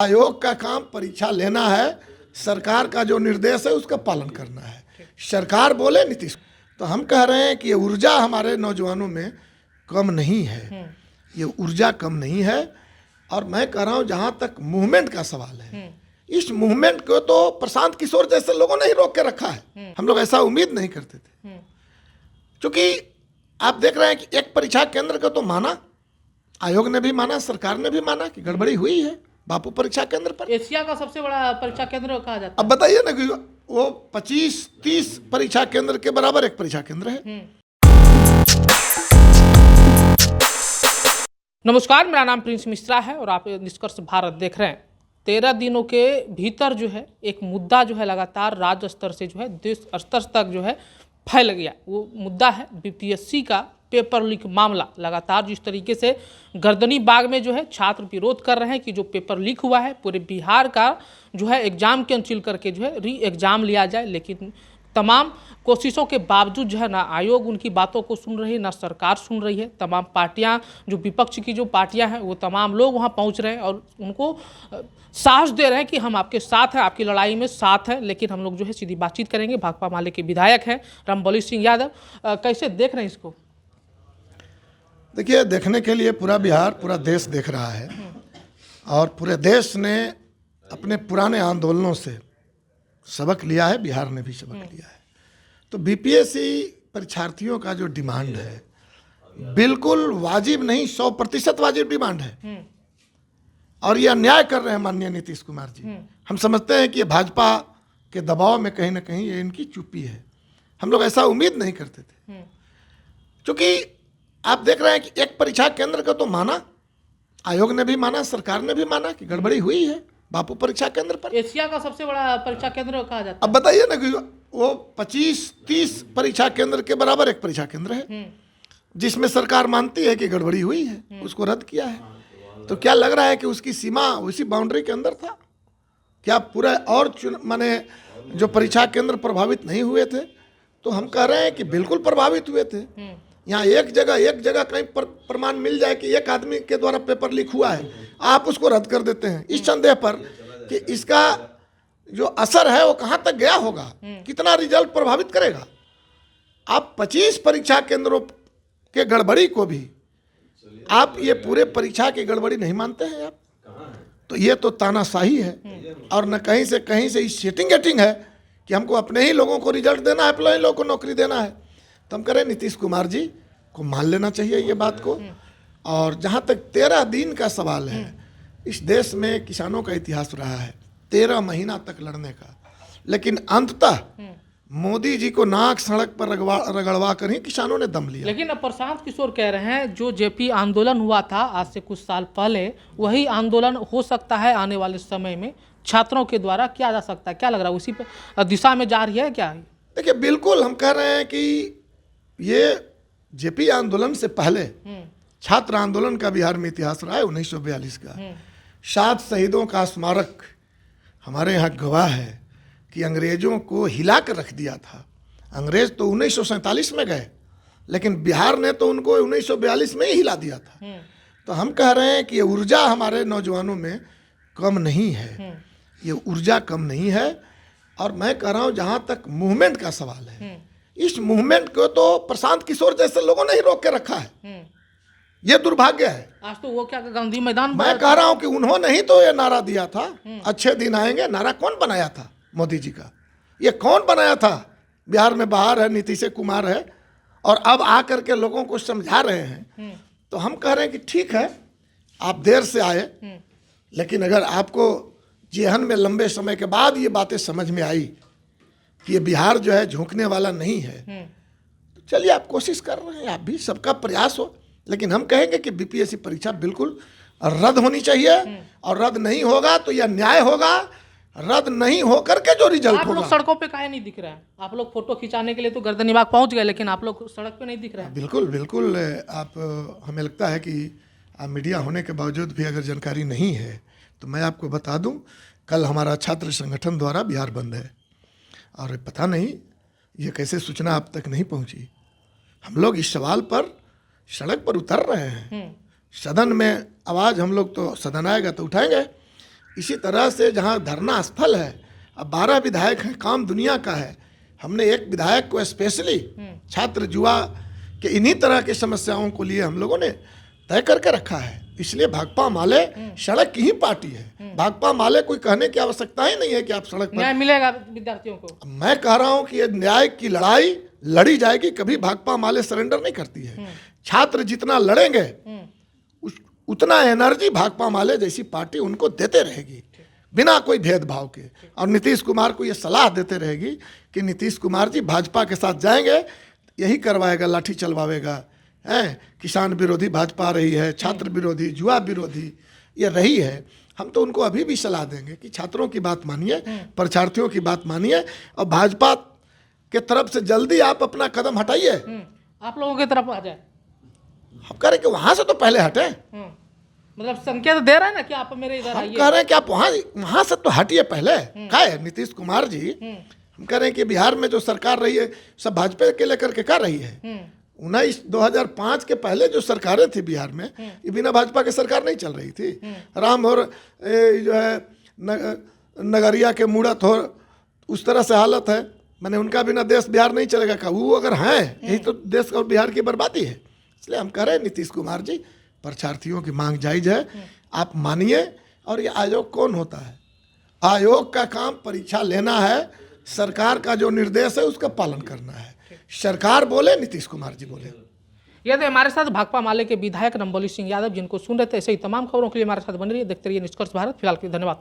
आयोग का काम परीक्षा लेना है, सरकार का जो निर्देश है उसका पालन करना है। सरकार बोले नीतीश, तो हम कह रहे हैं कि ये ऊर्जा हमारे नौजवानों में कम नहीं है, ये ऊर्जा कम नहीं है। और मैं कह रहा हूँ जहाँ तक मूवमेंट का सवाल है, इस मूवमेंट को तो प्रशांत किशोर जैसे लोगों ने ही रोक के रखा है। हम लोग ऐसा उम्मीद नहीं करते थे, क्योंकि आप देख रहे हैं कि एक परीक्षा केंद्र को तो माना, आयोग ने भी माना, सरकार ने भी माना कि गड़बड़ी हुई है बापू परीक्षा केंद्र पर। एशिया का सबसे बड़ा परीक्षा केंद्र कहा जाता है। अब बताइए ना कि वो 25-30 परीक्षा केंद्र के बराबर एक परीक्षा केंद्र है। नमस्कार, मेरा नाम प्रिंस मिश्रा है और आप निष्कर्ष भारत देख रहे हैं। 13 दिनों के भीतर जो है एक मुद्दा जो है लगातार राज्य स्तर से जो है देश स्तर तक जो है फैल गया। वो मुद्दा है बीपीएससी का पेपर लीक मामला। लगातार जिस तरीके से गर्दनी बाग में जो है छात्र विरोध कर रहे हैं कि जो पेपर लीक हुआ है पूरे बिहार का जो है एग्जाम कैंसिल करके जो है री एग्जाम लिया जाए, लेकिन तमाम कोशिशों के बावजूद जो है ना आयोग उनकी बातों को सुन रही है, ना सरकार सुन रही है। तमाम पार्टियां, जो विपक्ष की जो पार्टियां हैं, वो तमाम लोग वहां पहुंच रहे हैं और उनको साहस दे रहे हैं कि हम आपके साथ हैं, आपकी लड़ाई में साथ हैं। लेकिन हम लोग जो है सीधी बातचीत करेंगे। भाकपा माले के विधायक हैं रामबली सिंह यादव, कैसे देख रहे हैं इसको? देखिए, देखने के लिए पूरा बिहार, पूरा देश देख रहा है और पूरे देश ने अपने पुराने आंदोलनों से सबक लिया है, बिहार ने भी सबक लिया है। तो बीपीएससी परीक्षार्थियों का जो डिमांड है बिल्कुल वाजिब नहीं, 100% वाजिब डिमांड है और ये अन्याय कर रहे हैं माननीय नीतीश कुमार जी। हम समझते हैं कि ये भाजपा के दबाव में कहीं ना कहीं ये इनकी चुप्पी है। हम लोग ऐसा उम्मीद नहीं करते थे, क्योंकि आप देख रहे हैं कि एक परीक्षा केंद्र को तो माना, आयोग ने भी माना, सरकार ने भी माना कि गड़बड़ी हुई है बापू परीक्षा केंद्र पर। एशिया का सबसे बड़ा परीक्षा केंद्र कहा जाता है। अब बताइए ना कि वो 25-30 परीक्षा केंद्र के बराबर एक परीक्षा केंद्र है, जिसमें सरकार मानती है कि गड़बड़ी हुई है, उसको रद्द किया है। तो क्या लग रहा है कि उसकी सीमा उसी बाउंड्री के अंदर था? क्या पूरा और माने जो परीक्षा केंद्र प्रभावित नहीं हुए थे? तो हम कह रहे हैं कि बिल्कुल प्रभावित हुए थे। यहाँ एक जगह कहीं प्रमाण मिल जाए कि एक आदमी के द्वारा पेपर लीक हुआ है, आप उसको रद्द कर देते हैं इस संदेह पर कि इसका जो असर है वो कहाँ तक गया होगा, कितना रिजल्ट प्रभावित करेगा। आप 25 परीक्षा केंद्रों के गड़बड़ी को भी आप ये पूरे परीक्षा की गड़बड़ी नहीं मानते हैं आप? तो ये तो तानाशाही है और न कहीं से सेटिंग है कि हमको अपने ही लोगों को रिजल्ट देना है, अपने ही लोगों को नौकरी देना है। तो हम करें, नीतीश कुमार जी को मान लेना चाहिए ये बात को। और जहाँ तक 13 दिन का सवाल है, इस देश में किसानों का इतिहास रहा है 13 महीना तक लड़ने का, लेकिन अंततः मोदी जी को नाक सड़क पर रगड़वा कर ही किसानों ने दम लिया। लेकिन अब प्रशांत किशोर कह रहे हैं जो जेपी आंदोलन हुआ था आज से कुछ साल पहले, वही आंदोलन हो सकता है आने वाले समय में छात्रों के द्वारा किया जा सकता है। क्या लग रहा है, उसी दिशा में जा रही है क्या? देखिए, बिल्कुल हम कह रहे हैं कि ये जेपी आंदोलन से पहले छात्र आंदोलन का बिहार में इतिहास रहा है 1942 का। 7 शहीदों का स्मारक हमारे यहाँ गवाह है कि अंग्रेजों को हिला कर रख दिया था। अंग्रेज तो 1947 में गए, लेकिन बिहार ने तो उनको 1942 में ही हिला दिया था। तो हम कह रहे हैं कि ये ऊर्जा हमारे नौजवानों में कम नहीं है, ये ऊर्जा कम नहीं है। और मैं कह रहा हूँ जहाँ तक मूवमेंट का सवाल है, इस मूवमेंट को तो प्रशांत किशोर जैसे लोगों ने ही रोक के रखा है। ये दुर्भाग्य है। आज तो वो क्या गांधी मैदान, मैं कह रहा हूं कि उन्होंने ही तो ये नारा दिया था, अच्छे दिन आएंगे। नारा कौन बनाया था? मोदी जी का। ये कौन बनाया था? बिहार में बाहर है, नीतीश कुमार है, और अब आकर के लोगों को समझा रहे हैं। तो हम कह रहे हैं कि ठीक है, आप देर से आए, लेकिन अगर आपको जेहन में लंबे समय के बाद ये बातें समझ में आई कि ये बिहार जो है झुकने वाला नहीं है, तो चलिए, आप कोशिश कर रहे हैं, आप भी, सबका प्रयास हो। लेकिन हम कहेंगे कि बीपीएससी परीक्षा बिल्कुल रद्द होनी चाहिए, और रद्द नहीं होगा तो यह न्याय होगा। रद्द नहीं होकर के जो रिजल्ट होगा। आप लोग सड़कों पे काहे नहीं दिख रहे हैं? आप लोग फोटो खिंचाने के लिए तो गर्दनी बाग पहुंच गए, लेकिन आप लोग सड़क पे नहीं दिख रहे हैं। बिल्कुल आप, हमें लगता है कि आप मीडिया होने के बावजूद भी अगर जानकारी नहीं है तो मैं आपको बता दूं, कल हमारा छात्र संगठन द्वारा बिहार बंद है और पता नहीं ये कैसे सूचना आप तक नहीं पहुंची। हम लोग इस सवाल पर सड़क पर उतर रहे हैं, सदन में आवाज़, हम लोग तो सदन आएगा तो उठाएंगे, इसी तरह से जहाँ धरना असफल है, अब 12 विधायक हैं, काम दुनिया का है, हमने एक विधायक को स्पेशली छात्र युवा के इन्हीं तरह की समस्याओं को लिए हम लोगों ने तय करके रखा है। इसलिए भाकपा माले सड़क की ही पार्टी है। भाकपा माले कोई कहने की आवश्यकता ही नहीं है कि आप सड़क पर। न्याय मिलेगा विद्यार्थियों को। मैं कह रहा हूं कि ये न्याय की लड़ाई लड़ी जाएगी, कभी भाकपा माले सरेंडर नहीं करती है। छात्र जितना लड़ेंगे उतना एनर्जी भाकपा माले जैसी पार्टी उनको देते रहेगी बिना कोई भेदभाव के। और नीतीश कुमार को ये सलाह देते रहेगी कि नीतीश कुमार जी भाजपा के साथ जाएंगे, यही करवाएगा, लाठी चलवाएगा। हैं, किसान विरोधी भाजपा रही है, छात्र विरोधी, युवा विरोधी ये रही है। हम तो उनको अभी भी सलाह देंगे कि छात्रों की बात मानिए, परीक्षार्थियों की बात मानिए और भाजपा के तरफ से जल्दी आप अपना कदम हटाइए। आप लोगों की तरफ आ जाए। हम कह रहे हैं कि वहां से तो पहले हटे। मतलब संकेत दे रहे हैं ना कि आप मेरे इधर हम आइए। कह रहे हैं कि आप वहां से तो हटिए पहले। क्या है नीतीश कुमार जी, हम कह रहे हैं कि बिहार में जो सरकार रही है सब भाजपा के लेकर के कर रही है। 2005 के पहले जो सरकारें थी बिहार में, ये बिना भाजपा के सरकार नहीं चल रही थी। राम और जो है नगरिया के मूड़त हो, उस तरह से हालत है। मैंने उनका बिना देश बिहार नहीं चलेगा का, वो अगर हैं यही तो देश और बिहार की बर्बादी है। इसलिए हम कह रहे हैं नीतीश कुमार जी, परीक्षार्थियों की मांग जायज है, आप मानिए। और ये आयोग कौन होता है? आयोग का काम परीक्षा लेना है, सरकार का जो निर्देश है उसका पालन करना है। सरकार बोले, नीतीश कुमार जी बोले। ये थे हमारे साथ भाकपा माले के विधायक नंबोली सिंह यादव, जिनको सुन रहे थे। ऐसे ही तमाम खबरों के लिए हमारे साथ बने रहिए, देखते रहिए निष्कर्ष भारत। फिलहाल के लिए धन्यवाद।